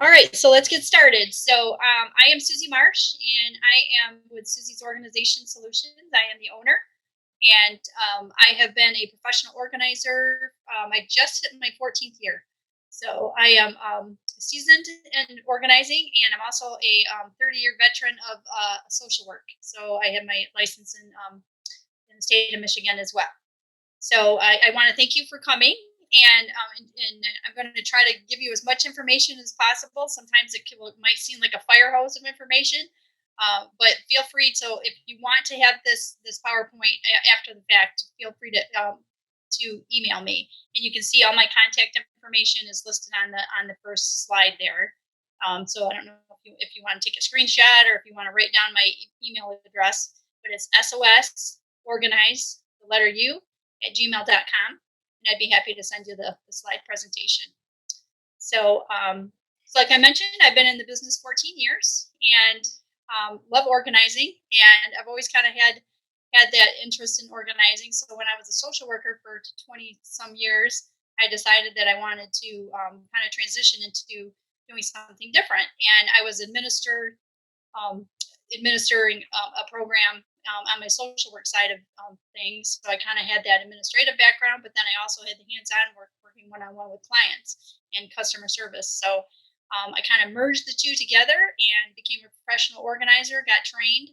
All right, so let's get started. I am Susie Marsh, and I am with Susie's Organization Solutions. I am the owner, and I have been a professional organizer. I just hit my 14th year, so I am seasoned in organizing, and I'm also a 30-year veteran of social work. So I have my license in the state of Michigan as well. So I want to thank you for coming, and I'm going to try to give you as much information as possible. Sometimes it might seem like a fire hose of information, but feel free. So if you want to have this PowerPoint after the fact, feel free to email me, and you can see all my contact information is listed on the first slide there. So I don't know if you want to take a screenshot or if you want to write down my email address, but it's SOS organize the letter U at gmail.com, and I'd be happy to send you the slide presentation. So like I mentioned, I've been in the business 14 years and love organizing, and I've always kind of had that interest in organizing. So when I was a social worker for 20 some years, I decided that I wanted to kind of transition into doing something different, and I was um, administering a program on my social work side of things. So I kind of had that administrative background, but then I also had the hands-on work working one-on-one with clients and customer service. So I kind of merged the two together and became a professional organizer, got trained,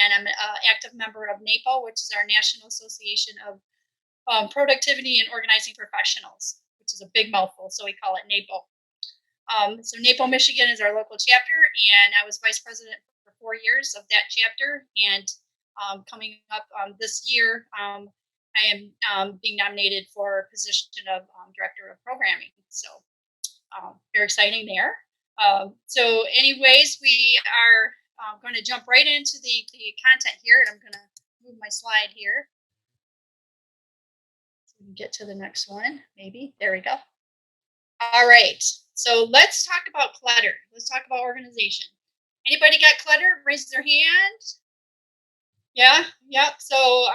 and I'm an active member of NAPO, which is our National Association of Productivity and Organizing Professionals, which is a big mouthful, so we call it NAPO. So NAPO, Michigan is our local chapter, and I was vice president for 4 years of that chapter. And coming up this year, I am being nominated for a position of director of programming. So very exciting there. So anyways, we are going to jump right into the content here, and I'm going to move my slide here. So we can get to the next one, maybe. There we go. All right. So let's talk about clutter. Let's talk about organization. Anybody got clutter? Raise their hand. Yeah, yep. So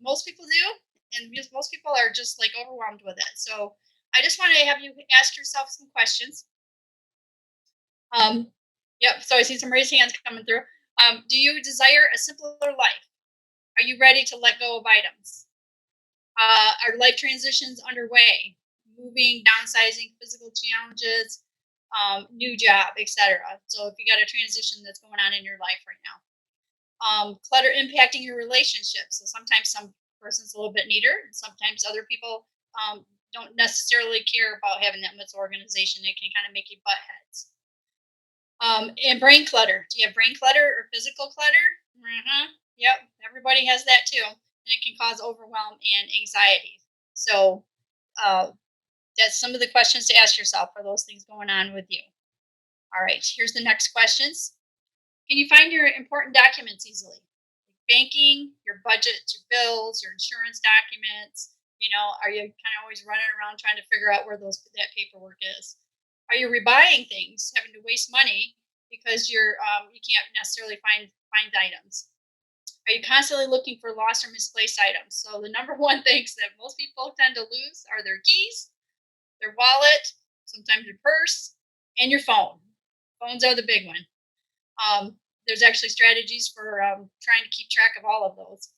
most people do, and because most people are just like overwhelmed with it. So I just want to have you ask yourself some questions. Yep. So I see some raised hands coming through. Do you desire a simpler life? Are you ready to let go of items? Are life transitions underway? Moving, downsizing, physical challenges, new job, etc. So if you got a transition that's going on in your life right now. Clutter impacting your relationships. So sometimes some person's a little bit neater, and sometimes other people don't necessarily care about having that much organization. It can kind of make you butt heads. And brain clutter. Do you have brain clutter or physical clutter? Yep, everybody has that too, and it can cause overwhelm and anxiety. So that's some of the questions to ask yourself for those things going on with you. All right, here's the next questions. Can you find your important documents easily? Banking, your budget, your bills, your insurance documents. Are you kind of always running around trying to figure out where that paperwork is? Are you rebuying things, having to waste money because you can't necessarily find items? Are you constantly looking for lost or misplaced items? So the number one things that most people tend to lose are their keys, their wallet, sometimes your purse, and your phone. Phones are the big one. There's actually strategies for trying to keep track of all of those.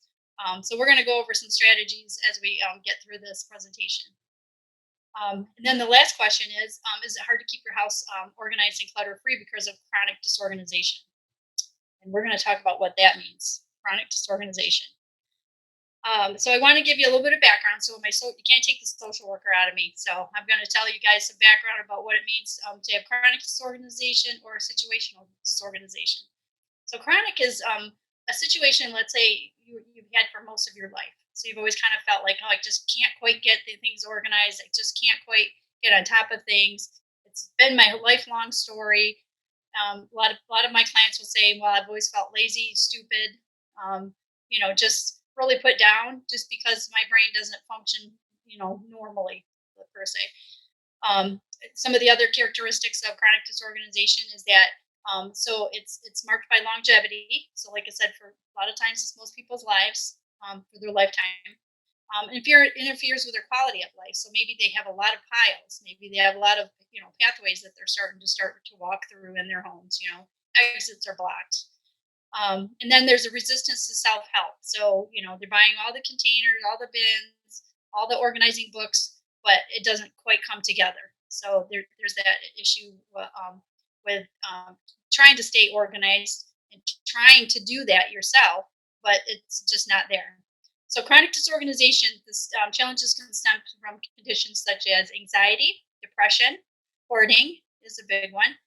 So we're going to go over some strategies as we get through this presentation. And then the last question is it hard to keep your house organized and clutter-free because of chronic disorganization? And we're going to talk about what that means, chronic disorganization. So I want to give you a little bit of background. So you can't take the social worker out of me. So I'm going to tell you guys some background about what it means to have chronic disorganization or situational disorganization. So chronic is a situation, let's say, you've had for most of your life. So you've always kind of felt like, oh, I just can't quite get the things organized. I just can't quite get on top of things. It's been my lifelong story. A lot of my clients will say, well, I've always felt lazy, stupid, just really put down just because my brain doesn't function, normally, per se. Some of the other characteristics of chronic disorganization is that so it's marked by longevity. So like I said, for a lot of times it's most people's lives for their lifetime. And if it interferes with their quality of life, so maybe they have a lot of piles, maybe they have a lot of pathways that they're starting to walk through in their homes. Exits are blocked. And then there's a resistance to self help. So they're buying all the containers, all the bins, all the organizing books, but it doesn't quite come together. So there's that issue with trying to stay organized and trying to do that yourself, but it's just not there. So chronic disorganization, this challenges can stem from conditions such as anxiety, depression, hoarding is a big one.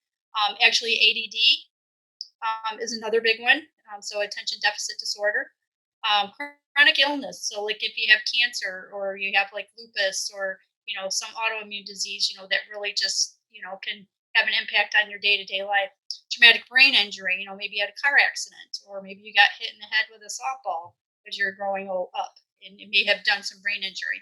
Actually, ADD is another big one. So attention deficit disorder, chronic illness. So like if you have cancer or you have like lupus or some autoimmune disease, that really just can have an impact on your day to day life. Traumatic brain injury. Maybe you had a car accident or maybe you got hit in the head with a softball as you're growing up, and you may have done some brain injury.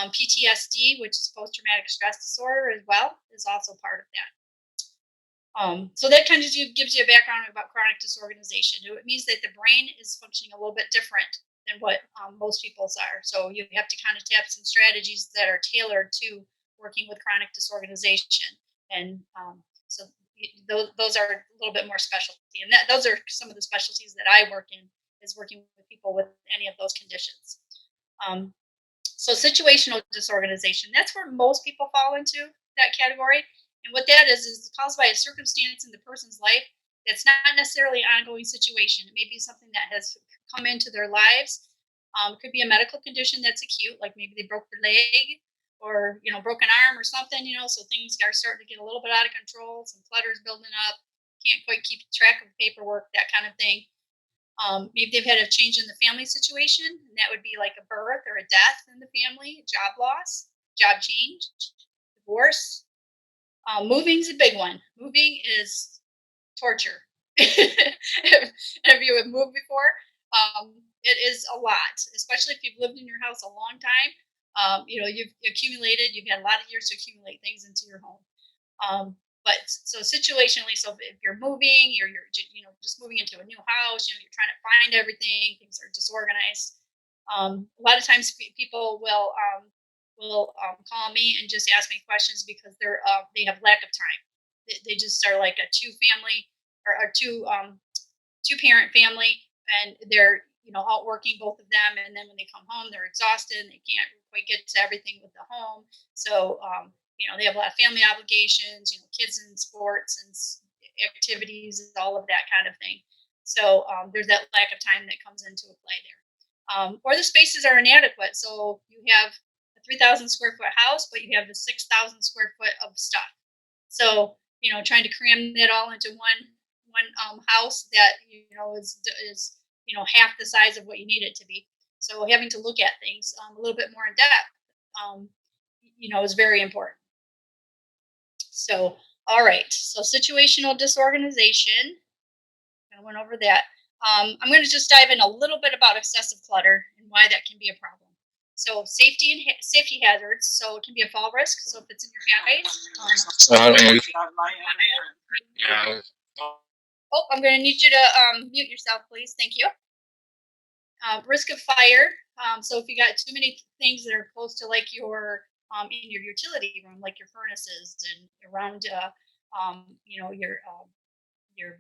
PTSD, which is post traumatic stress disorder, as well, is also part of that. So that kind of gives you a background about chronic disorganization. It means that the brain is functioning a little bit different than what most people's are. So you have to kind of tap some strategies that are tailored to working with chronic disorganization. And so those are a little bit more specialty. And those are some of the specialties that I work in, is working with people with any of those conditions. So situational disorganization, that's where most people fall into that category. And what that is caused by a circumstance in the person's life that's not necessarily an ongoing situation. It may be something that has come into their lives. It could be a medical condition that's acute, like maybe they broke their leg or broken arm or something. So things are starting to get a little bit out of control. Some clutter's building up. Can't quite keep track of paperwork, that kind of thing. Maybe they've had a change in the family situation, and that would be like a birth or a death in the family, job loss, job change, divorce. Moving's a big one. Moving is torture. If you have moved before, it is a lot, especially if you've lived in your house a long time. You've accumulated, you've had a lot of years to accumulate things into your home. But so situationally, so if you're moving, you're just moving into a new house, you're trying to find everything, things are disorganized. A lot of times people will call me and just ask me questions because they have lack of time. They just are like a two-family or two-parent family, and they're out working, both of them, and then when they come home, they're exhausted and they can't quite get to everything with the home. So they have a lot of family obligations, kids in sports and activities, all of that kind of thing. So there's that lack of time that comes into play there. Or the spaces are inadequate. So you have a 3,000 square foot house, but you have a 6,000 square foot of stuff. So trying to cram that all into one house that is half the size of what you need it to be. So having to look at things a little bit more in depth, is very important. So, all right. So situational disorganization. I went over that. I'm going to just dive in a little bit about excessive clutter and why that can be a problem. So safety hazards. So it can be a fall risk. So if it's in your handbags. Yeah. Oh, I'm going to need you to mute yourself, please. Thank you. Risk of fire. So if you got too many things that are close to like your in your utility room, like your furnaces and around your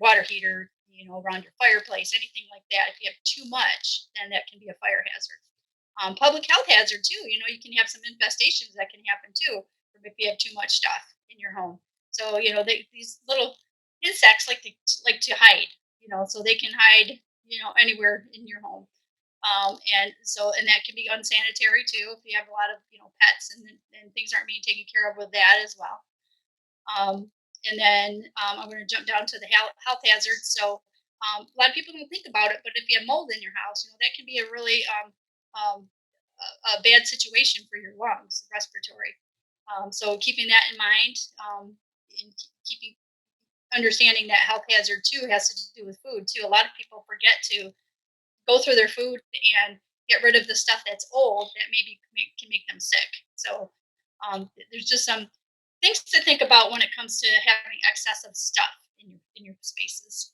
water heater, around your fireplace, anything like that. If you have too much, then that can be a fire hazard. Public health hazard too. You can have some infestations that can happen too if you have too much stuff in your home. So these little insects like to hide. So they can hide anywhere in your home. And that can be unsanitary too if you have a lot of pets and things aren't being taken care of with that as well. And then I'm going to jump down to the health hazards. So a lot of people don't think about it, but if you have mold in your house, that can be a really a bad situation for your lungs, respiratory. So keeping that in mind, and keeping understanding that health hazard too has to do with food too. A lot of people forget to go through their food and get rid of the stuff that's old that maybe can make them sick. So there's just some things to think about when it comes to having excessive stuff in your spaces.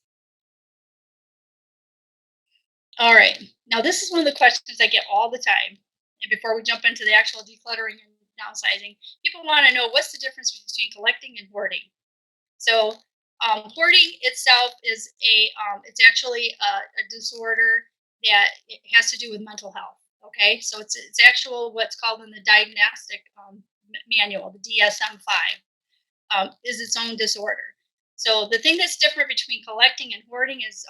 All right. Now this is one of the questions I get all the time, And before we jump into the actual decluttering and downsizing, people want to know what's the difference between collecting and hoarding. So, hoarding itself is it's actually a disorder that it has to do with mental health. Okay, so it's actual what's called in the diagnostic manual, the DSM-5, is its own disorder. So the thing that's different between collecting and hoarding is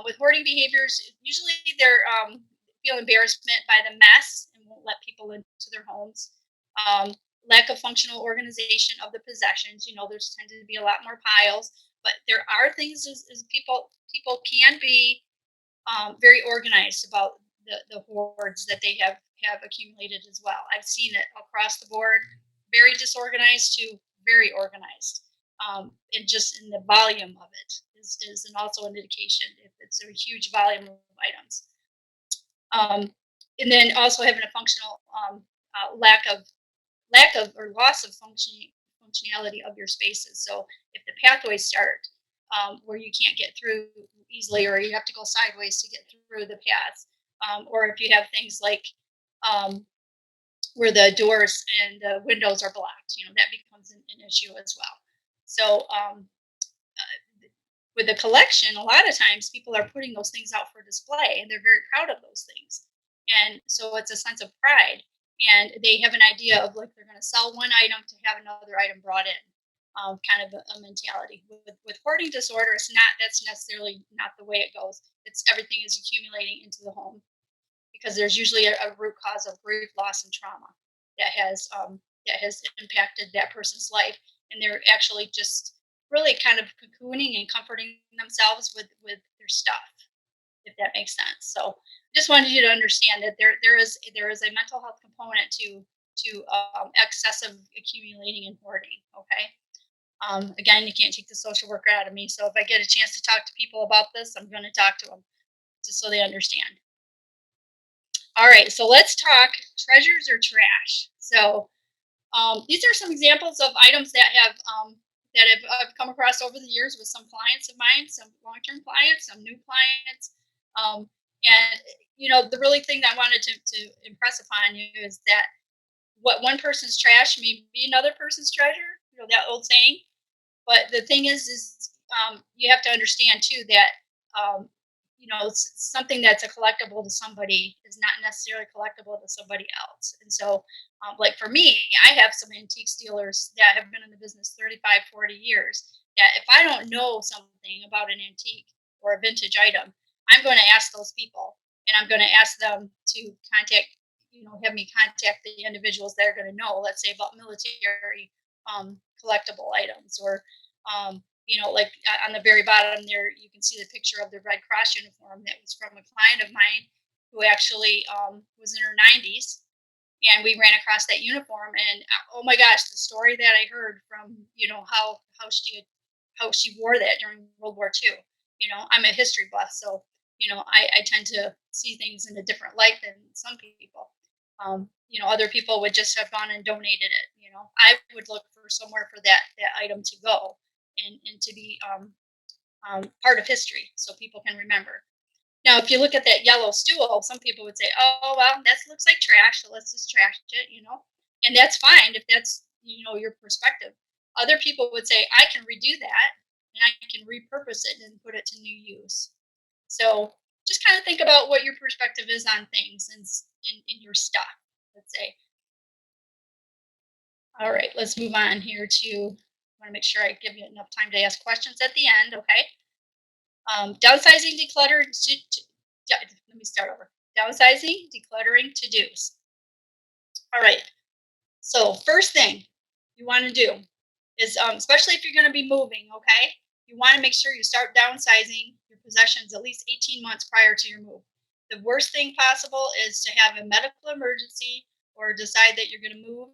with hoarding behaviors, usually they're feel embarrassment by the mess and won't let people into their homes. Um, Lack of functional organization of the possessions. There's tended to be a lot more piles, but there are things as people can be very organized about the hoards that they have accumulated as well. I've seen it across the board, very disorganized to very organized, and just in the volume of it is also an indication if it's a huge volume of items. Um, and then also having a functional lack of or loss of functionality of your spaces. So if the pathways start where you can't get through easily, or you have to go sideways to get through the paths, or if you have things like um, where the doors and the windows are blocked, that becomes an issue as well. So with the collection, a lot of times people are putting those things out for display and they're very proud of those things. And so it's a sense of pride. And they have an idea of like they're going to sell one item to have another item brought in, kind of a mentality. With hoarding disorder, that's necessarily not the way it goes. It's everything is accumulating into the home because there's usually a root cause of grief, loss, and trauma that has impacted that person's life, and they're actually just really kind of cocooning and comforting themselves with their stuff, if that makes sense. So, just wanted you to understand that there is a mental health component to excessive accumulating and hoarding. Okay. Again, you can't take the social worker out of me. So if I get a chance to talk to people about this, I'm going to talk to them just so they understand. All right, so let's talk treasures or trash. So these are some examples of items that I've come across over the years with some clients of mine, some long-term clients, some new clients, and the really thing that I wanted to impress upon you is that what one person's trash may be another person's treasure. That old saying. But the thing is you have to understand too that um, something that's a collectible to somebody is not necessarily collectible to somebody else. And so, like for me, I have some antiques dealers that have been in the business 35, 40 years. That if I don't know something about an antique or a vintage item, I'm going to ask those people, and I'm going to ask them to contact, have me contact the individuals that are going to know, let's say about military collectible items, or like on the very bottom there, you can see the picture of the Red Cross uniform that was from a client of mine who actually was in her 90s, and we ran across that uniform. And oh my gosh, the story that I heard from how she wore that during World War II. I'm a history buff, so I tend to see things in a different light than some people. Other people would just have gone and donated it. I would look for somewhere for that item to go and to be part of history so people can remember. Now, if you look at that yellow stool, some people would say, "Oh, well, that looks like trash, so let's just trash it," and that's fine if that's your perspective. Other people would say, "I can redo that and I can repurpose it and put it to new use." So just kind of think about what your perspective is on things and in your stuff. Let's say. All right, let's move on here to. I want to make sure I give you enough time to ask questions at the end. Okay. Downsizing, declutter. Yeah, let me start over. Downsizing, decluttering, to dos. All right. So first thing you want to do is, especially if you're going to be moving, okay, you want to make sure you start downsizing your possessions at least 18 months prior to your move. The worst thing possible is to have a medical emergency or decide that you're going to move,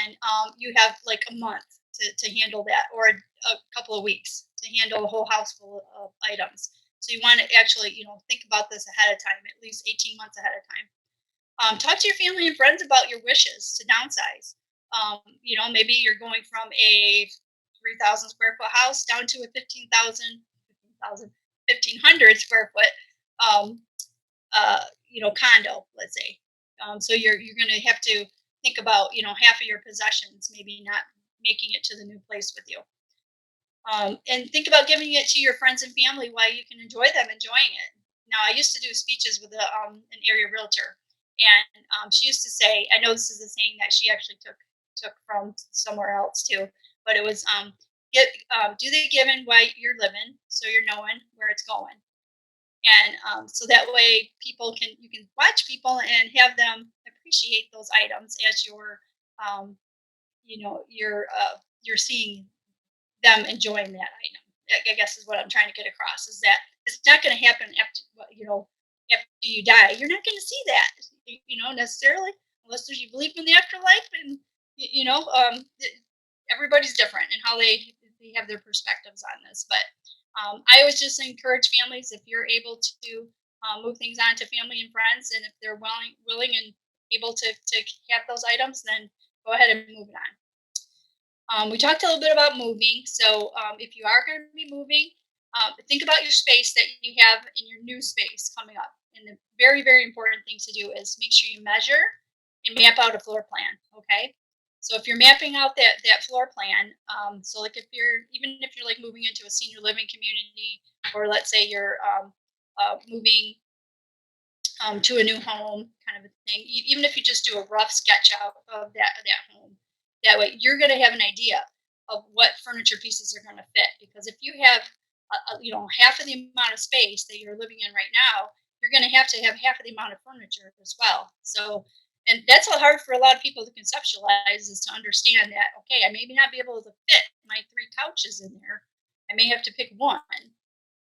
and you have like a month to handle that, or a couple of weeks to handle a whole house full of items. So you want to actually, think about this ahead of time, at least 18 months ahead of time. Talk to your family and friends about your wishes to downsize. Maybe you're going from a 3,000 square foot house down to a 1,500 square foot, condo, let's say. So you're going to have to think about half of your possessions maybe not making it to the new place with you. And think about giving it to your friends and family while you can enjoy them enjoying it. Now, I used to do speeches with an area realtor, and she used to say, I know this is a saying that she actually took from somewhere else too, but it was get do the giving while you're living, so you're knowing where it's going, and so that way you can watch people and have them appreciate those items as um, you're seeing them enjoying that item. I guess is what I'm trying to get across is that it's not going to happen after after you die. You're not going to see that necessarily unless you believe in the afterlife and everybody's different and how they have their perspectives on this. But I always just encourage families if you're able to move things on to family and friends, and if they're willing and able to have those items, then go ahead and move it on. We talked a little bit about moving. So, if you are going to be moving, think about your space that you have in your new space coming up. And the very, very important thing to do is make sure you measure and map out a floor plan. Okay. So if you're mapping out that floor plan, so like if you're like moving into a senior living community, or let's say you're moving to a new home, kind of a thing. Even if you just do a rough sketch out of that home, that way you're going to have an idea of what furniture pieces are going to fit. Because if you have, half of the amount of space that you're living in right now, you're going to have half of the amount of furniture as well. So, and that's hard for a lot of people to conceptualize is to understand that okay, I may not be able to fit my three couches in there. I may have to pick one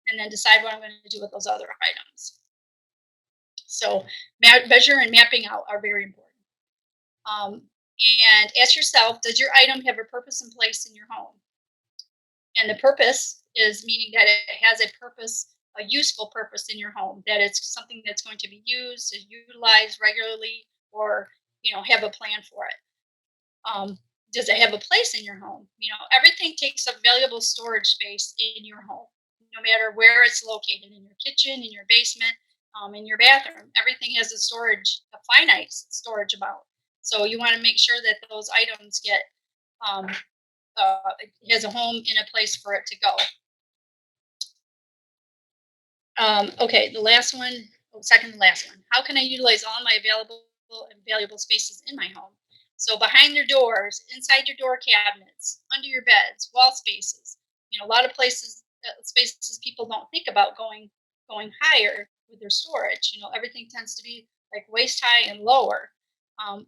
and then decide what I'm going to do with those other items. So measure and mapping out are very important. Um, and ask yourself, does your item have a purpose and place in your home? And the purpose is meaning that it has a purpose, a useful purpose in your home, that it's something that's going to be used and utilized regularly or, have a plan for it. Does it have a place in your home? Everything takes up valuable storage space in your home, no matter where it's located in your kitchen, in your basement, in your bathroom. Everything has a finite storage amount. So you want to make sure that those items um, has a home in a place for it to go. Okay, the last one, second to last one. How can I utilize all my available and valuable spaces in my home? So behind your doors, inside your door cabinets, under your beds, wall spaces. A lot of spaces people don't think about going higher with their storage. Everything tends to be like waist high and lower,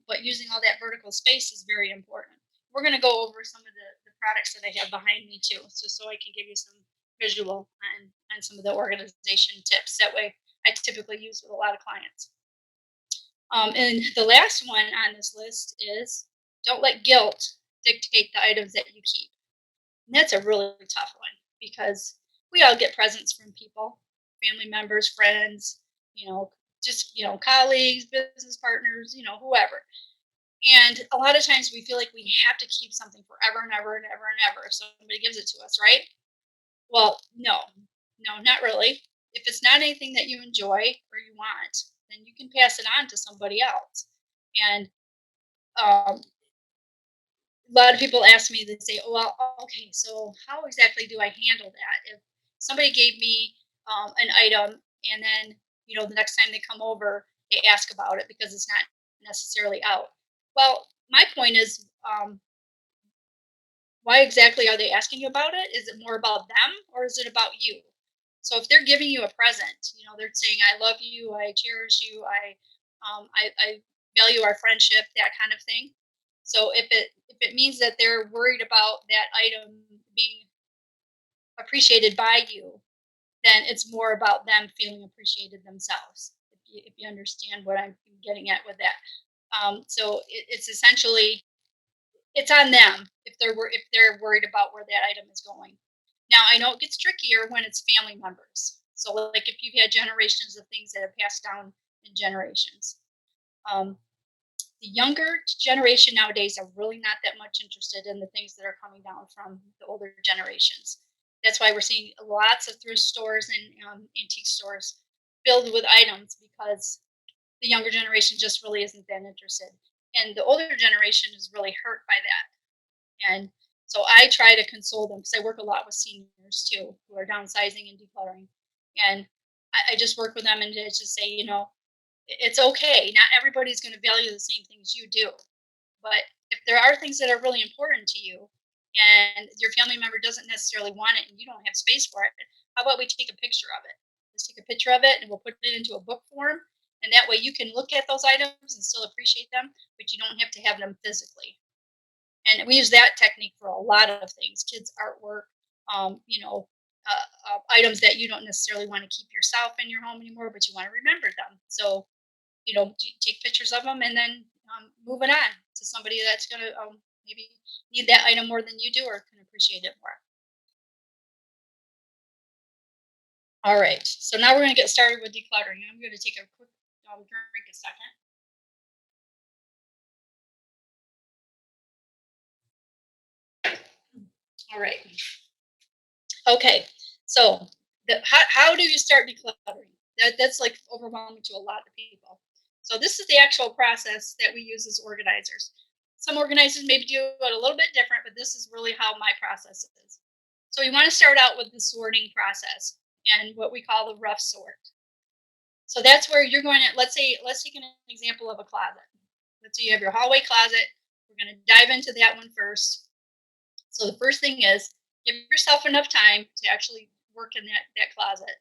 but using all that vertical space is very important. We're going to go over some of the products that I have behind me too, so I can give you some visual and some of the organization tips. That way, I typically use with a lot of clients. And the last one on this list is don't let guilt dictate the items that you keep. And that's a really tough one because we all get presents from people, family members, friends, just, colleagues, business partners, whoever. And a lot of times we feel like we have to keep something forever and ever and ever and ever if somebody gives it to us, right? Well, no, not really. If it's not anything that you enjoy or you want, then you can pass it on to somebody else. And a lot of people ask me, they say, oh, well, okay, so how exactly do I handle that? If somebody gave me an item and then, the next time they come over, they ask about it because it's not necessarily out. Well, my point is, why exactly are they asking you about it? Is it more about them or is it about you? So if they're giving you a present, they're saying, "I love you, I cherish you, I value our friendship," that kind of thing. So if it means that they're worried about that item being appreciated by you, then it's more about them feeling appreciated themselves. If you understand what I'm getting at with that, so it's essentially it's on them if they're worried about where that item is going. Now I know it gets trickier when it's family members. So like if you've had generations of things that have passed down in generations. Um, the younger generation nowadays are really not that much interested in the things that are coming down from the older generations. That's why we're seeing lots of thrift stores and antique stores filled with items because The younger generation just really isn't that interested. And the older generation is really hurt by that. And so I try to console them because I work a lot with seniors too who are downsizing and decluttering. And I just work with them and to just say, it's okay. Not everybody's going to value the same things you do. But if there are things that are really important to you and your family member doesn't necessarily want it and you don't have space for it, how about we take a picture of it? Let's take a picture of it and we'll put it into a book form. And that way you can look at those items and still appreciate them, but you don't have to have them physically. And we use that technique for a lot of things, kids' artwork, um, you know, items that you don't necessarily want to keep yourself in your home anymore, but you want to remember them. So take pictures of them and then moving on to somebody that's going to maybe need that item more than you do or can appreciate it more. All right. So now we're going to get started with decluttering. I'm going to take a quick drink a second. All right. Okay. So how do you start decluttering? That's like overwhelming to a lot of people. So this is the actual process that we use as organizers. Some organizers maybe do it a little bit different, but this is really how my process is. So you want to start out with the sorting process and what we call the rough sort. So that's where you're going to let's take an example of a closet. Let's say you have your hallway closet. We're going to dive into that one first. So the first thing is give yourself enough time to actually work in that closet.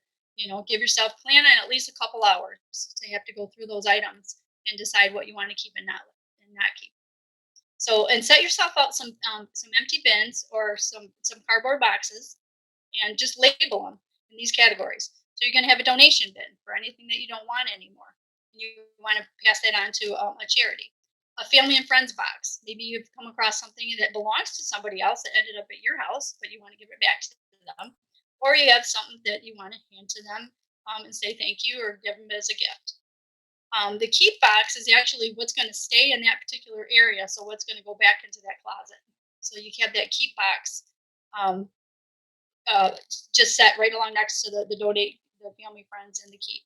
Give yourself plan on at least a couple hours to have to go through those items and decide what you want to keep and not keep. So and set yourself out some empty bins or some cardboard boxes and just label them in these categories. So you're going to have a donation bin for anything that you don't want anymore. And you want to pass that on to a charity. A family and friends box. Maybe you've come across something that belongs to somebody else that ended up at your house, but you want to give it back to them. Or you have something that you want to hand to them and say thank you or give them as a gift. The keep box is actually what's going to stay in that particular area. So what's going to go back into that closet. So you have that keep box um, uh, just set right along next to the donate, the family, friends, and the keep.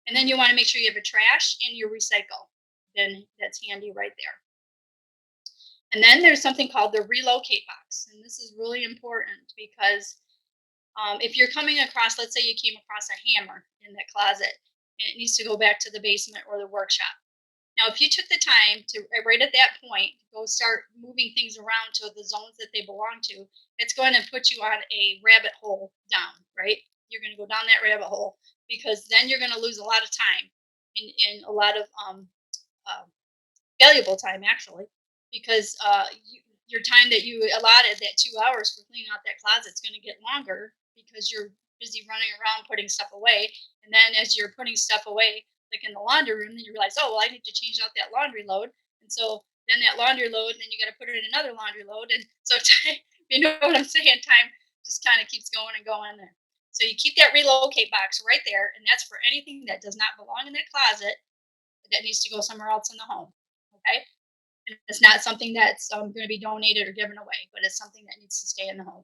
And then you want to make sure you have a trash and your recycle. Then that's handy right there. And then there's something called the relocate box. And this is really important because if you're coming across, let's say you came across a hammer in that closet and it needs to go back to the basement or the workshop. Now, if you took the time to right at that point go start moving things around to the zones that they belong to, it's going to put you on a rabbit hole down, right? You're going to go down that rabbit hole because then you're going to lose a lot of time and a lot of uh, valuable time actually, because your time that you allotted that 2 hours for cleaning out that closet is going to get longer because you're busy running around putting stuff away. And then as you're putting stuff away, like in the laundry room, then you realize, oh, well, I need to change out that laundry load. And so then that laundry load, then you got to put it in another laundry load. And so, you know what I'm saying? Time just kind of keeps going and going there. So you keep that relocate box right there. And that's for anything that does not belong in that closet that needs to go somewhere else in the home. Okay. And it's not something that's going to be donated or given away, but it's something that needs to stay in the home.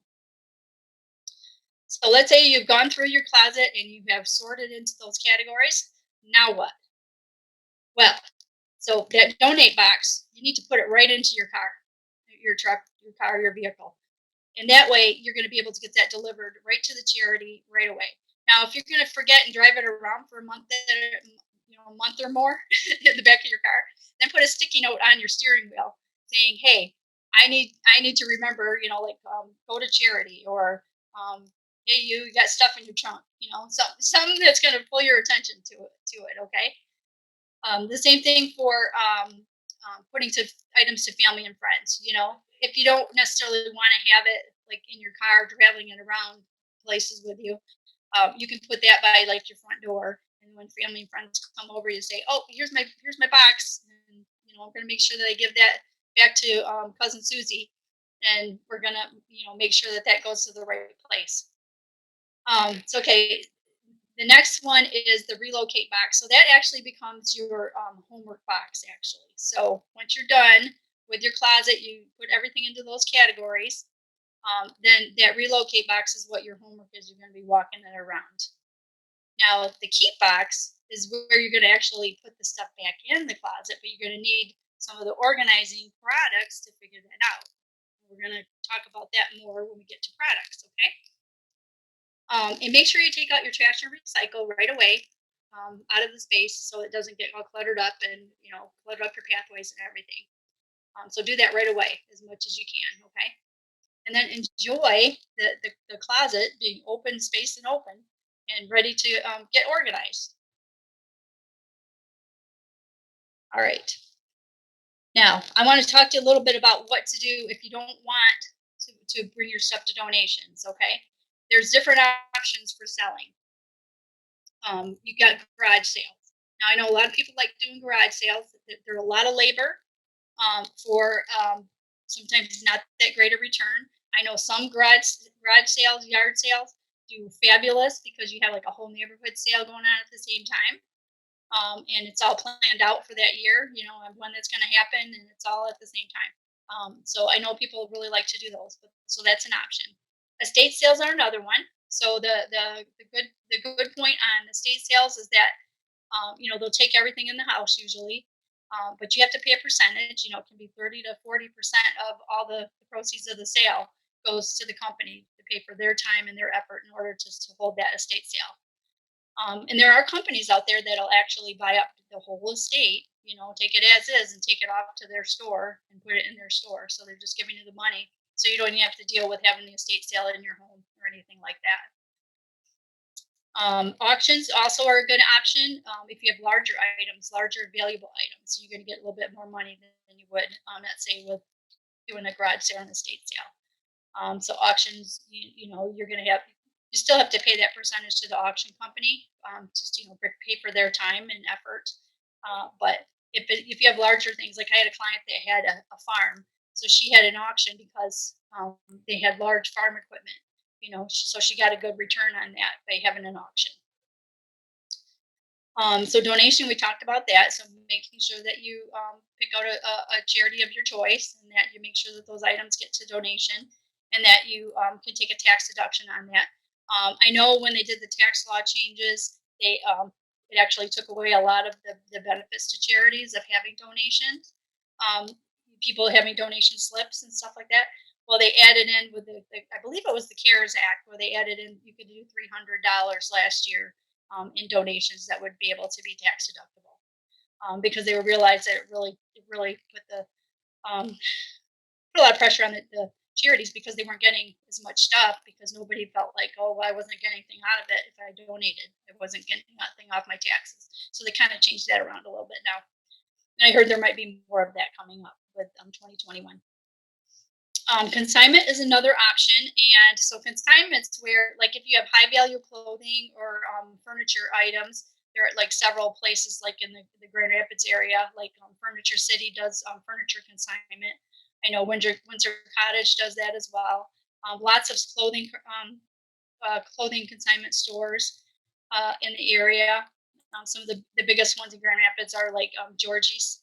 So let's say you've gone through your closet and you have sorted into those categories. Now what? Well, so that donate box, you need to put it right into your car, your truck, your car, your vehicle. And that way you're going to be able to get that delivered right to the charity right away. Now, if you're going to forget and drive it around for a month, a month or more in the back of your car, then put a sticky note on your steering wheel saying, "Hey, I need to remember, go to charity," or "Hey, you got stuff in your trunk," something that's going to pull your attention to it. Okay. The same thing for putting to items to family and friends. If you don't necessarily want to have it like in your car, traveling it around places with you, you can put that by like your front door. And when family and friends come over, you say, "Oh, here's my box," and I'm going to make sure that I give that back to cousin Susie, and we're going to make sure that that goes to the right place. It's okay. The next one is the relocate box. So that actually becomes your homework box, actually. So once you're done with your closet, you put everything into those categories. Then that relocate box is what your homework is. You're going to be walking it around. Now, the keep box is where you're going to actually put the stuff back in the closet, but you're going to need some of the organizing products to figure that out. We're going to talk about that more when we get to products, okay? And make sure you take out your trash and recycle right away out of the space so it doesn't get all cluttered up and clutter up your pathways and everything. So do that right away as much as you can, okay? And then enjoy the closet being open, space, and open, and ready to get organized. All right. Now, I want to talk to you a little bit about what to do if you don't want to bring your stuff to donations, okay? There's different options for selling. You got garage sales. Now, I know a lot of people like doing garage sales. They're a lot of labor for sometimes not that great a return. I know some garage sales, yard sales do fabulous because you have like a whole neighborhood sale going on at the same time. And it's all planned out for that year, and when it's going to happen, and it's all at the same time. So I know people really like to do those, so that's an option. Estate sales are another one. So the good point on estate sales is that they'll take everything in the house usually, but you have to pay a percentage. It can be 30 to 40% of all the proceeds of the sale goes to the company to pay for their time and their effort in order to hold that estate sale. And there are companies out there that'll actually buy up the whole estate, take it as is and take it off to their store and put it in their store. So they're just giving you the money. So you don't even have to deal with having the estate sale in your home or anything like that. Auctions also are a good option if you have larger items, larger valuable items. You're going to get a little bit more money than you would, let's say, with doing a garage sale and estate sale. So auctions, you're going to have you still have to pay that percentage to the auction company, just pay for their time and effort. But if you have larger things, like I had a client that had a farm, so she had an auction because they had large farm equipment. So she got a good return on that by having an auction. So donation, we talked about that. So making sure that you pick out a charity of your choice, and that you make sure that those items get to donation, and that you can take a tax deduction on that. I know when they did the tax law changes, it actually took away a lot of the benefits to charities of having donations, um, people having donation slips and stuff like that. Well, they added in with I believe it was the CARES Act, where they added in you could do $300 last year in donations that would be able to be tax deductible, because they realized that it really um, put a lot of pressure on the charities because they weren't getting as much stuff because nobody felt like, oh, well, I wasn't getting anything out of it if I donated. I wasn't getting nothing off my taxes. So they kind of changed that around a little bit now. And I heard there might be more of that coming up with 2021. Consignment is another option, and so consignment's where, like, if you have high value clothing or furniture items, there are like several places, like in the Grand Rapids area, like Furniture City does furniture consignment. I know Windsor Cottage does that as well. Lots of clothing consignment stores in the area. Some of the biggest ones in Grand Rapids are like Georgie's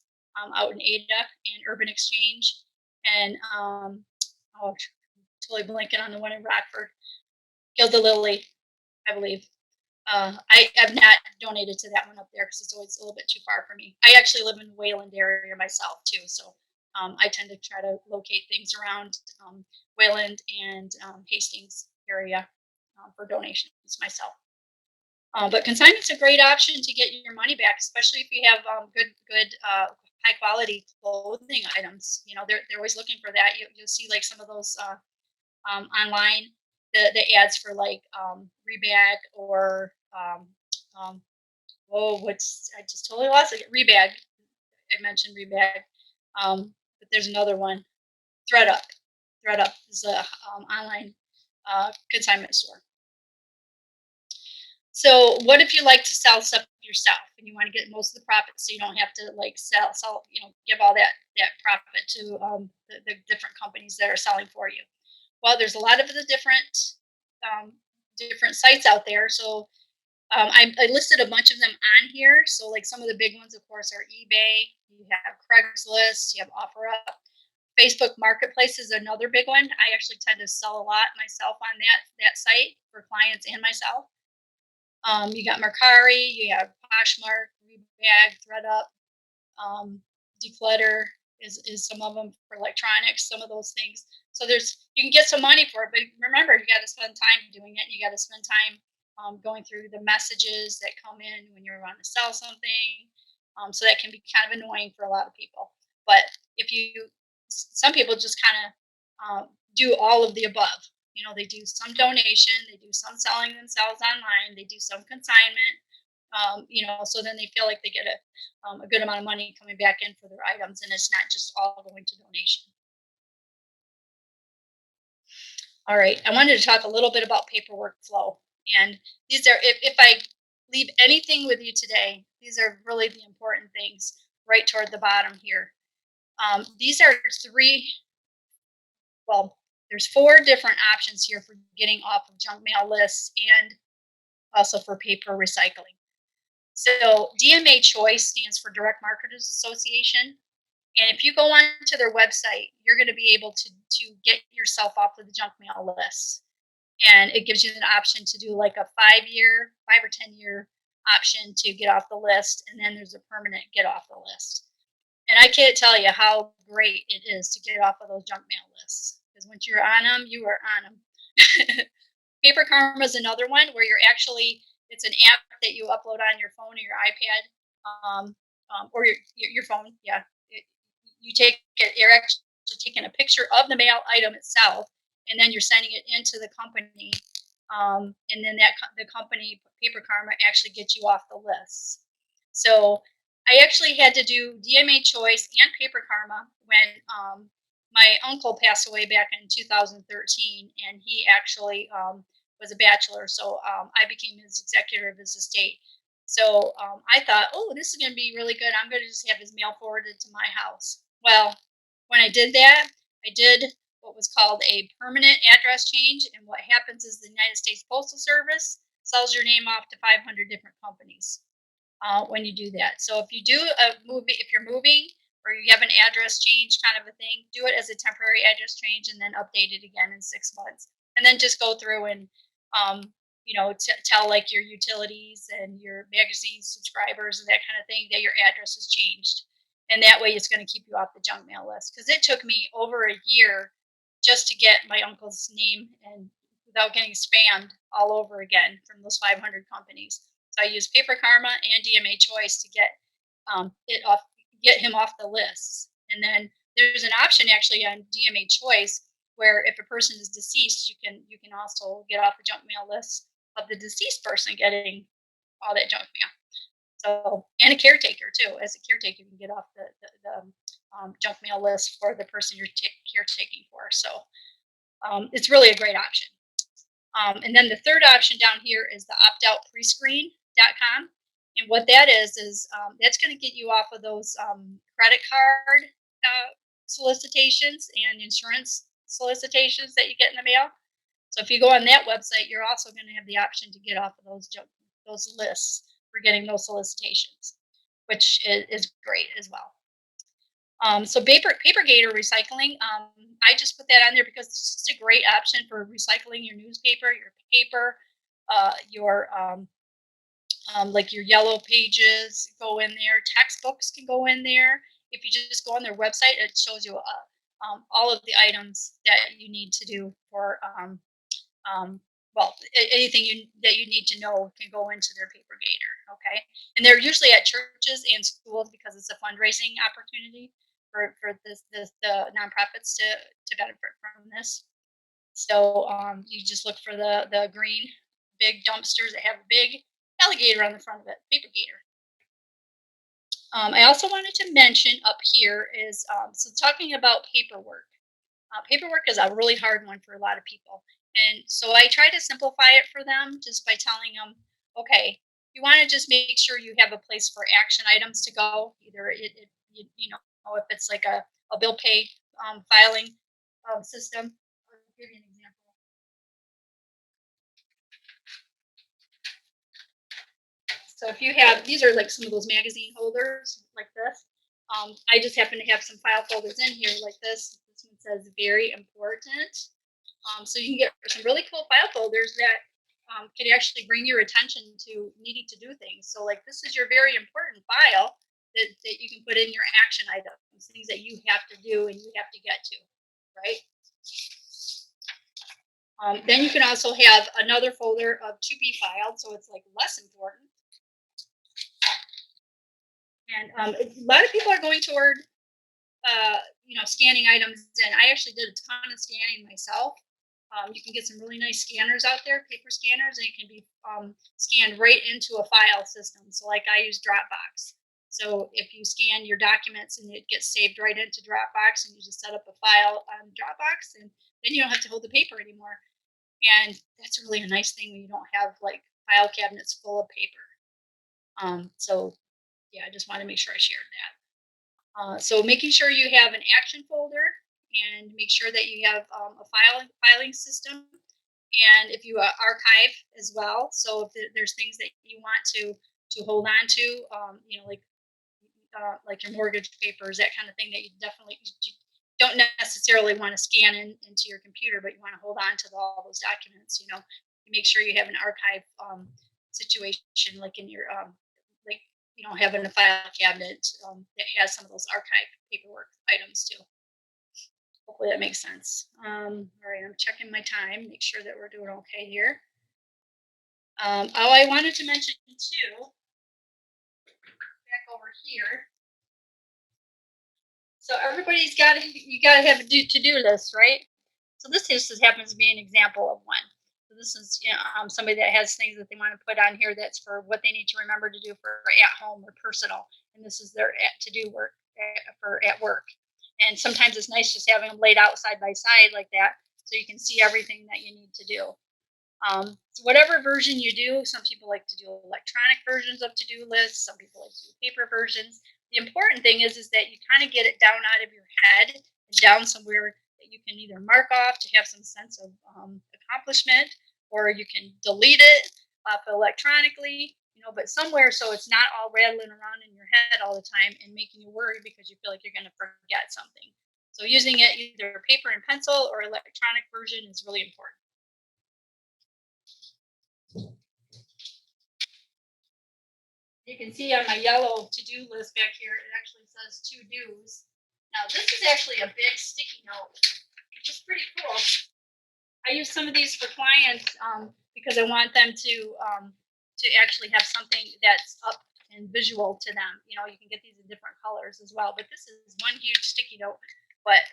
out in Ada, and Urban Exchange, and oh, totally blanking on the one in Rockford. Gilda Lily, I believe. I have not donated to that one up there because it's always a little bit too far for me. I actually live in the Wayland area myself too, so I tend to try to locate things around Wayland and Hastings area for donations myself. But consignment's a great option to get your money back, especially if you have good high quality clothing items. They're always looking for that. You'll see like some of those online, the ads for like Rebag or what's I just totally lost it. Rebag. I mentioned Rebag, but there's another one. ThreadUp. ThreadUp is a online consignment store. So what if you like to sell stuff yourself and you want to get most of the profit so you don't have to like sell, give all that profit to the different companies that are selling for you? Well, there's a lot of the um, different sites out there. So I listed a bunch of them on here. So like some of the big ones, of course, are eBay. You have Craigslist. You have OfferUp. Facebook Marketplace is another big one. I actually tend to sell a lot myself on that site for clients and myself. You got Mercari, you have Poshmark, Rebag, ThreadUp, um, Declutter is some of them for electronics, some of those things. So you can get some money for it, but remember you got to spend time doing it. And you got to spend time going through the messages that come in when you're wanting to sell something. So that can be kind of annoying for a lot of people. But if you, some people just kind of do all of the above. They do some donation, they do some selling themselves online, they do some consignment, so then they feel like they get a good amount of money coming back in for their items, and it's not just all going to donation. All right, I wanted to talk a little bit about paperwork flow, and these are if I leave anything with you today, these are really the important things right toward the bottom here. These are three. Well, there's four different options here for getting off of junk mail lists and also for paper recycling. So DMA Choice stands for Direct Marketers Association. And if you go onto their website, you're going to be able to get yourself off of the junk mail list. And it gives you an option to do like a 5 or 10 year option to get off the list. And then there's a permanent get off the list. And I can't tell you how great it is to get off of those junk mail lists. Because once you're on them, you are on them. Paper Karma is another one where it's an app that you upload on your phone or your iPad, or your phone. Yeah, you're actually taking a picture of the mail item itself, and then you're sending it into the company, and then the company Paper Karma actually gets you off the list. So I actually had to do DMA Choice and Paper Karma when my uncle passed away back in 2013, and he actually was a bachelor, so I became his executor of his estate. So I thought, oh, this is going to be really good. I'm going to just have his mail forwarded to my house. Well, when I did that, I did what was called a permanent address change. And what happens is the United States Postal Service sells your name off to 500 different companies when you do that. So if you do if you're moving or you have an address change kind of a thing, do it as a temporary address change and then update it again in 6 months. And then just go through and tell like your utilities and your magazine subscribers and that kind of thing that your address has changed. And that way it's going to keep you off the junk mail list. Because it took me over a year just to get my uncle's name and without getting spammed all over again from those 500 companies. So I used Paper Karma and DMA Choice to get him off the list. And then there's an option actually on DMA Choice where if a person is deceased, you can also get off the junk mail list of the deceased person getting all that junk mail. So, and a caretaker too. As a caretaker, you can get off the junk mail list for the person you're caretaking for. So, it's really a great option. And then the third option down here is the optoutprescreen.com. And what that is that's going to get you off of those credit card solicitations and insurance solicitations that you get in the mail. So if you go on that website, you're also going to have the option to get off of those lists for getting those solicitations, which is great as well. So Papergator recycling, I just put that on there because this is a great option for recycling your newspaper, your paper, your like your yellow pages go in there. Textbooks can go in there. If you just go on their website, it shows you all of the items that you need to do for anything that you need to know can go into their Papergator. Okay, and they're usually at churches and schools because it's a fundraising opportunity for the nonprofits to benefit from this. So you just look for the green big dumpsters that have a big alligator on the front of it, Papergator. I also wanted to mention up here is so talking about paperwork. Paperwork is a really hard one for a lot of people. And so I try to simplify it for them just by telling them, okay, you want to just make sure you have a place for action items to go. Either if it's like a bill pay filing system. I'll give you an example. So if you have, these are like some of those magazine holders like this. I just happen to have some file folders in here like this. This one says very important. So you can get some really cool file folders that can actually bring your attention to needing to do things. So, like, this is your very important file that you can put in your action items, things that you have to do and you have to get to, right? Then you can also have another folder of to be filed, so it's like less important. And a lot of people are going toward scanning items in. I actually did a ton of scanning myself. You can get some really nice scanners out there, paper scanners, and it can be scanned right into a file system. So, like, I use Dropbox. So, if you scan your documents and it gets saved right into Dropbox, and you just set up a file on Dropbox, and then you don't have to hold the paper anymore. And that's really a nice thing when you don't have like file cabinets full of paper. So, yeah, I just want to make sure I shared that. So making sure you have an action folder and make sure that you have a filing system, and if you archive as well. So if there's things that you want to hold on to, like your mortgage papers, that kind of thing, that you don't necessarily want to scan into your computer, but you want to hold on to all those documents. You make sure you have an archive situation, like in your like having a file cabinet that has some of those archive paperwork items too. Hopefully that makes sense. All right, I'm checking my time, make sure that we're doing okay here. Oh, I wanted to mention too, back over here. So everybody's got you got to have a to-do list, right? So this just happens to be an example of one. So this is somebody that has things that they want to put on here that's for what they need to remember to do for at home or personal, and this is their to-do work for at work. And sometimes it's nice just having them laid out side by side like that, so you can see everything that you need to do. So whatever version you do, some people like to do electronic versions of to-do lists. Some people like to do paper versions. The important thing is that you kind of get it down out of your head and down somewhere that you can either mark off to have some sense of accomplishment, or you can delete it electronically. But somewhere, so it's not all rattling around in your head all the time and making you worry because you feel like you're going to forget something. So using it either paper and pencil or electronic version is really important. You can see on my yellow to-do list back here, it actually says to do's. Now this is actually a big sticky note, which is pretty cool. I use some of these for clients because I want them to actually have something that's up and visual to them. You can get these in different colors as well, but this is one huge sticky note. But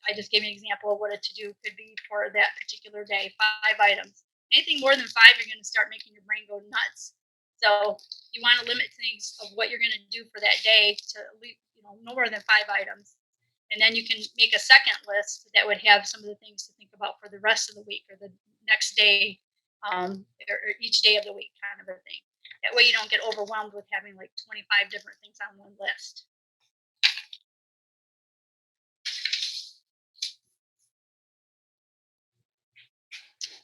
I just gave an example of what a to-do could be for that particular day. 5 items. Anything more than 5, you're going to start making your brain go nuts. So you want to limit things of what you're going to do for that day to no more than 5 items. And then you can make a second list that would have some of the things to think about for the rest of the week or the next day, or each day of the week, kind of a thing. That way you don't get overwhelmed with having like 25 different things on one list.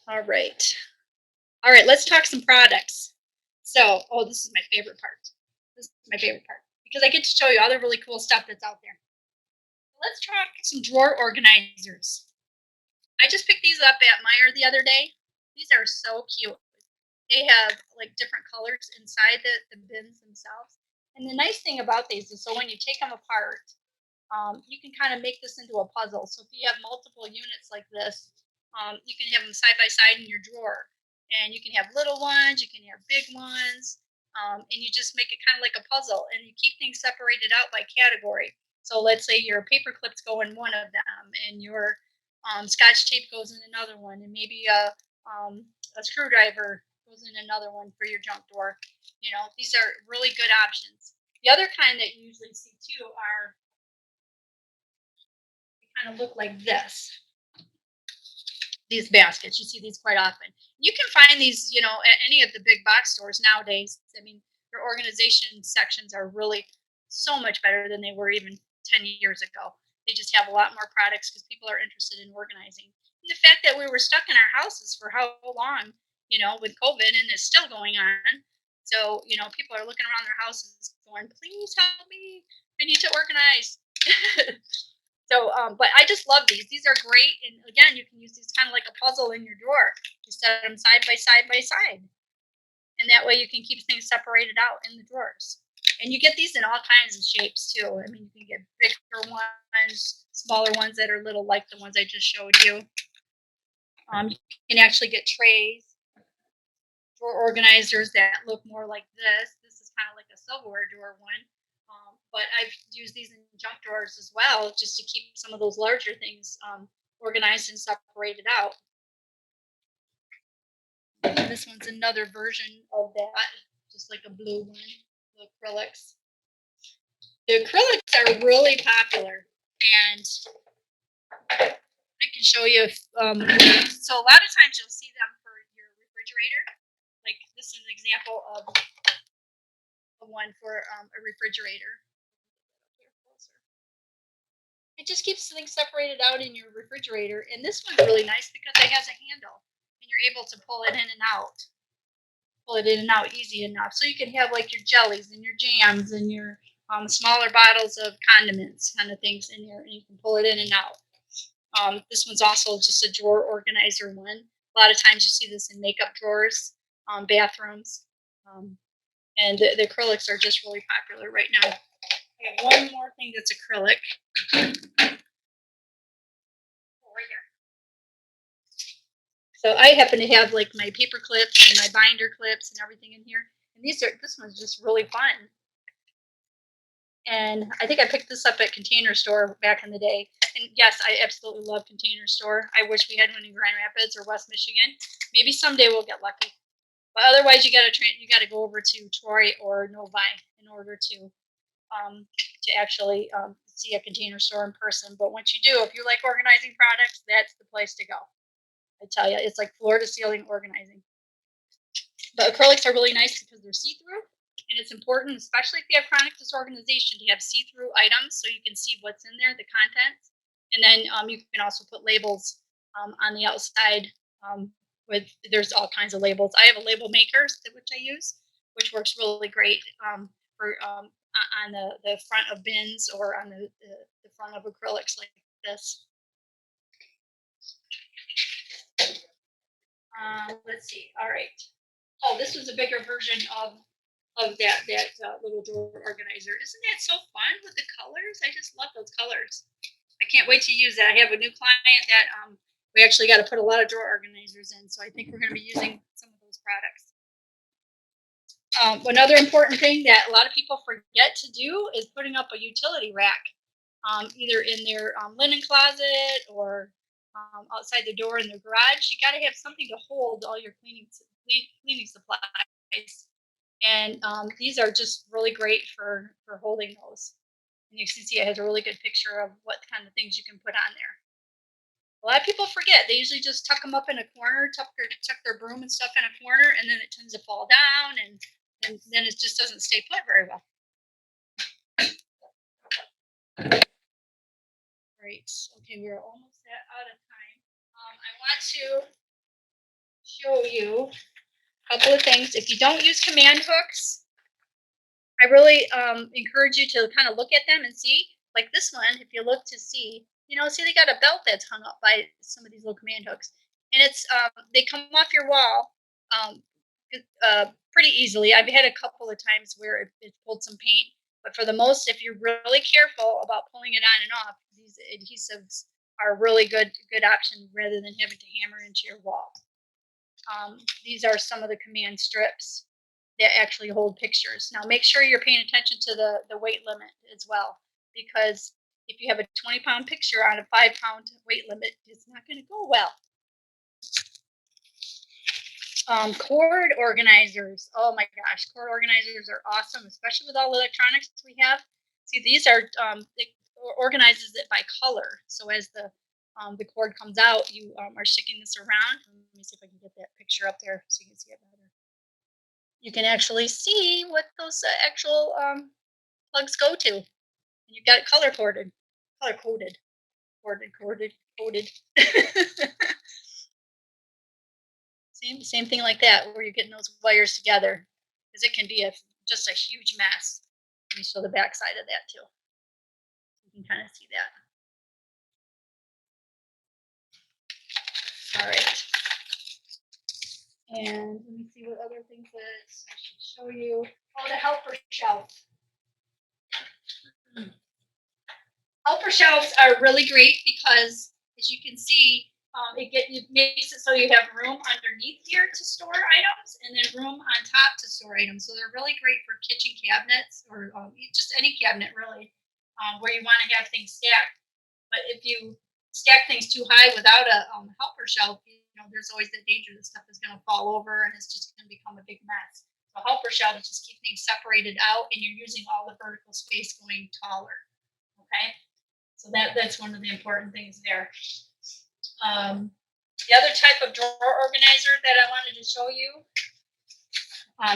All right. All right, let's talk some products. So, this is my favorite part. This is my favorite part because I get to show you all the really cool stuff that's out there. Let's talk some drawer organizers. I just picked these up at Meyer the other day. These are so cute. They have like different colors inside the bins themselves. And the nice thing about these is, so when you take them apart, you can kind of make this into a puzzle. So if you have multiple units like this, you can have them side by side in your drawer. And you can have little ones, you can have big ones, and you just make it kind of like a puzzle. And you keep things separated out by category. So let's say your paper clips go in one of them, and your scotch tape goes in another one, and maybe a screwdriver goes in another one for your junk drawer. These are really good options. The other kind that you usually see too are, they kind of look like this. These baskets, you see these quite often. You can find these, at any of the big box stores nowadays. I mean, their organization sections are really so much better than they were even 10 years ago. They just have a lot more products because people are interested in organizing. And the fact that we were stuck in our houses for how long, with COVID, and it's still going on. So, people are looking around their houses going, please help me. I need to organize. So, but I just love these. These are great. And again, you can use these kind of like a puzzle in your drawer. You set them side by side by side. And that way you can keep things separated out in the drawers. And you get these in all kinds of shapes too. I mean, you can get bigger ones, smaller ones that are little like the ones I just showed you. You can actually get trays, drawer organizers that look more like this. This is kind of like a silverware drawer one. But I've used these in junk drawers as well, just to keep some of those larger things organized and separated out. And this one's another version of that, just like a blue one, the acrylics. The acrylics are really popular, and I can show you. So a lot of times you'll see them for your refrigerator. Like this is an example of one for a refrigerator. It just keeps things separated out in your refrigerator, and this one's really nice because it has a handle, and you're able to pull it in and out. Pull it in and out easy enough. So you can have like your jellies and your jams and your smaller bottles of condiments kind of things in there, and you can pull it in and out. This one's also just a drawer organizer one. A lot of times you see this in makeup drawers, bathrooms, and the acrylics are just really popular right now. I have one more thing that's acrylic. Right here. So I happen to have like my paper clips and my binder clips and everything in here. And this one's just really fun. And I think I picked this up at Container Store back in the day. And yes, I absolutely love Container Store. I wish we had one in Grand Rapids or West Michigan. Maybe someday we'll get lucky. But otherwise, you gotta go over to Troy or Novi in order to actually see a Container Store in person. But once you do, if you like organizing products, that's the place to go. I tell you, it's like floor to ceiling organizing. But acrylics are really nice because they're see-through, and it's important, especially if you have chronic disorganization, to have see-through items so you can see what's in there, the contents. And then you can also put labels on the outside. There's all kinds of labels. I have a label maker which I use, which works really great for on the front of bins or on the front of acrylics like this. Let's see. All right. Oh, this was a bigger version of that little drawer organizer. Isn't that so fun with the colors? I just love those colors. I can't wait to use that. I have a new client that we actually got to put a lot of drawer organizers in, so I think we're going to be using some of those products. Another important thing that a lot of people forget to do is putting up a utility rack, either in their linen closet or outside the door in their garage. You got to have something to hold all your cleaning supplies, and these are just really great for holding those. And you can see it has a really good picture of what kind of things you can put on there. A lot of people forget. They usually just tuck them up in a corner, tuck their broom and stuff in a corner, and then it tends to fall down, and then it just doesn't stay put very well. Great. Okay, we're almost out of time. I want to show you a couple of things. If you don't use command hooks, I really encourage you to kind of look at them and see. Like this one, if you look to see, see they got a belt that's hung up by some of these little command hooks, and it's they come off your wall pretty easily. I've had a couple of times where it pulled some paint, but for the most, if you're really careful about pulling it on and off, these adhesives are a really good option rather than having to hammer into your wall. These are some of the command strips that actually hold pictures. Now make sure you're paying attention to the weight limit as well, because if you have a 20-pound picture on a 5-pound weight limit, it's not going to go well. Cord organizers. Oh my gosh, cord organizers are awesome, especially with all the electronics we have. See, these are it organizes it by color. So as the cord comes out, you are sticking this around. Let me see if I can get that picture up there so you can see it better. You can actually see what those actual plugs go to. And you've got it color coded. Coded. Same thing like that, where you're getting those wires together, because it can be just a huge mess. Let me show the back side of that too. You can kind of see that. All right. And let me see what other things that I should show you. Oh, the helper shelf. Helper shelves are really great because, as you can see, it makes it so you have room underneath here to store items, and then room on top to store items. So they're really great for kitchen cabinets or just any cabinet really, where you want to have things stacked. But if you stack things too high without a helper shelf, there's always the danger that stuff is going to fall over and it's just going to become a big mess. So helper shelves just keep things separated out, and you're using all the vertical space going taller. Okay. So that's one of the important things there. The other type of drawer organizer that I wanted to show you,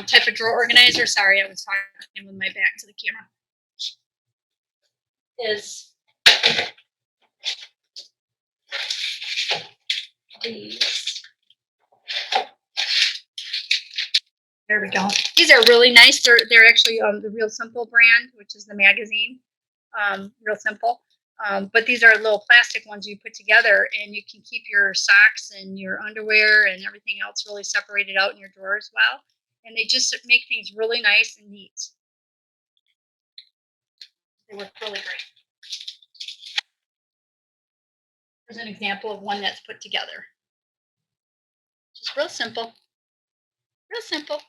type of drawer organizer, sorry, I was talking with my back to the camera, is these. There we go. These are really nice. They're actually the Real Simple brand, which is the magazine. Real Simple. But these are little plastic ones you put together, and you can keep your socks and your underwear and everything else really separated out in your drawer as well. And they just make things really nice and neat. They work really great. Here's an example of one that's put together. Just real simple. Real simple.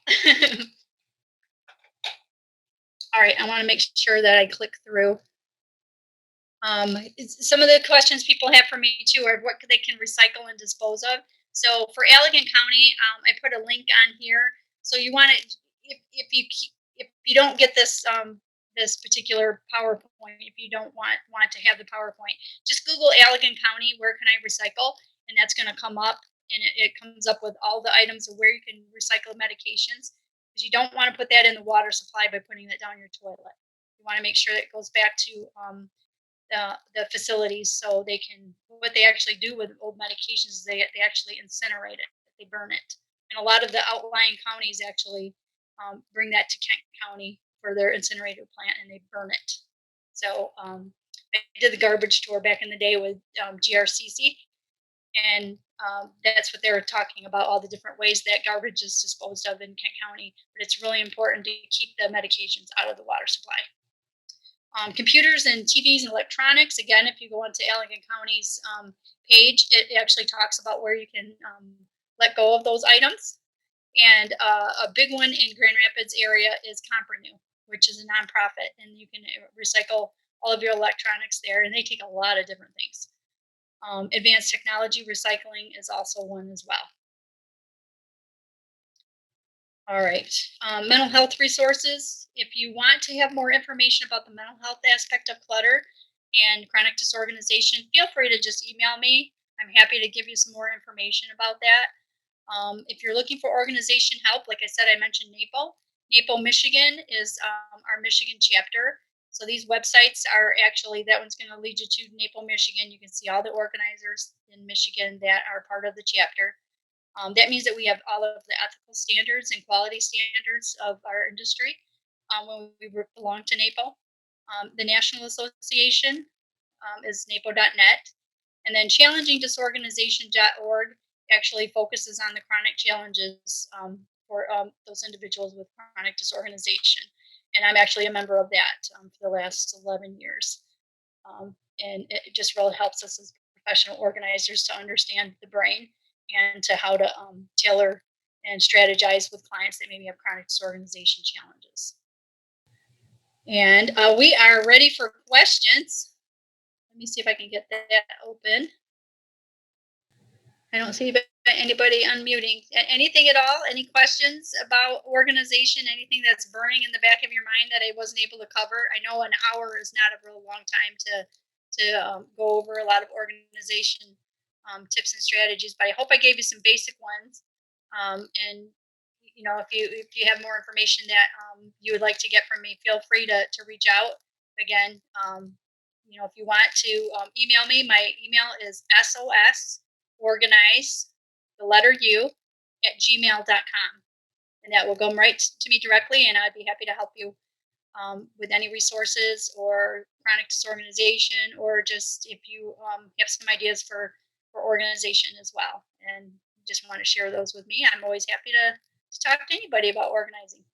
All right, I want to make sure that I click through. Some of the questions people have for me too are what they can recycle and dispose of. So for Allegan County, I put a link on here. So you want to, if you don't get this this particular PowerPoint, if you don't want to have the PowerPoint, just Google Allegan County. Where can I recycle? And that's going to come up, and it comes up with all the items of where you can recycle medications. Because you don't want to put that in the water supply by putting that down your toilet. You want to make sure that it goes back to the facilities, so they can, what they actually do with old medications is they actually incinerate it, they burn it. And a lot of the outlying counties actually bring that to Kent County for their incinerator plant, and they burn it. So I did the garbage tour back in the day with GRCC, and that's what they were talking about, all the different ways that garbage is disposed of in Kent County. But it's really important to keep the medications out of the water supply. Computers and TVs and electronics. Again, if you go onto Allegan County's page, it actually talks about where you can let go of those items. And a big one in Grand Rapids area is Comprenew, which is a nonprofit, and you can recycle all of your electronics there, and they take a lot of different things. Advanced technology recycling is also one as well. All right. Mental health resources. If you want to have more information about the mental health aspect of clutter and chronic disorganization, feel free to just email me. I'm happy to give you some more information about that. If you're looking for organization help, like I said, I mentioned NAPO. NAPO Michigan is our Michigan chapter. So these websites are actually, that one's going to lead you to NAPO Michigan. You can see all the organizers in Michigan that are part of the chapter. That means that we have all of the ethical standards and quality standards of our industry when we belong to NAPO. The National Association is napo.net. And then challengingdisorganization.org actually focuses on the chronic challenges for those individuals with chronic disorganization. And I'm actually a member of that for the last 11 years. And it just really helps us as professional organizers to understand the brain and to how to tailor and strategize with clients that maybe have chronic disorganization challenges. And we are ready for questions. Let me see if I can get that open. I don't see anybody unmuting. Anything at all? Any questions about organization? Anything that's burning in the back of your mind that I wasn't able to cover? I know an hour is not a real long time to go over a lot of organization tips and strategies, but I hope I gave you some basic ones. And if you have more information that you would like to get from me, feel free to reach out. Again, if you want to email me, my email is sosorganize, the letter U, at gmail.com. And that will go right to me directly, and I'd be happy to help you with any resources or chronic disorganization, or just if you have some ideas for organization as well. And just want to share those with me, I'm always happy to talk to anybody about organizing.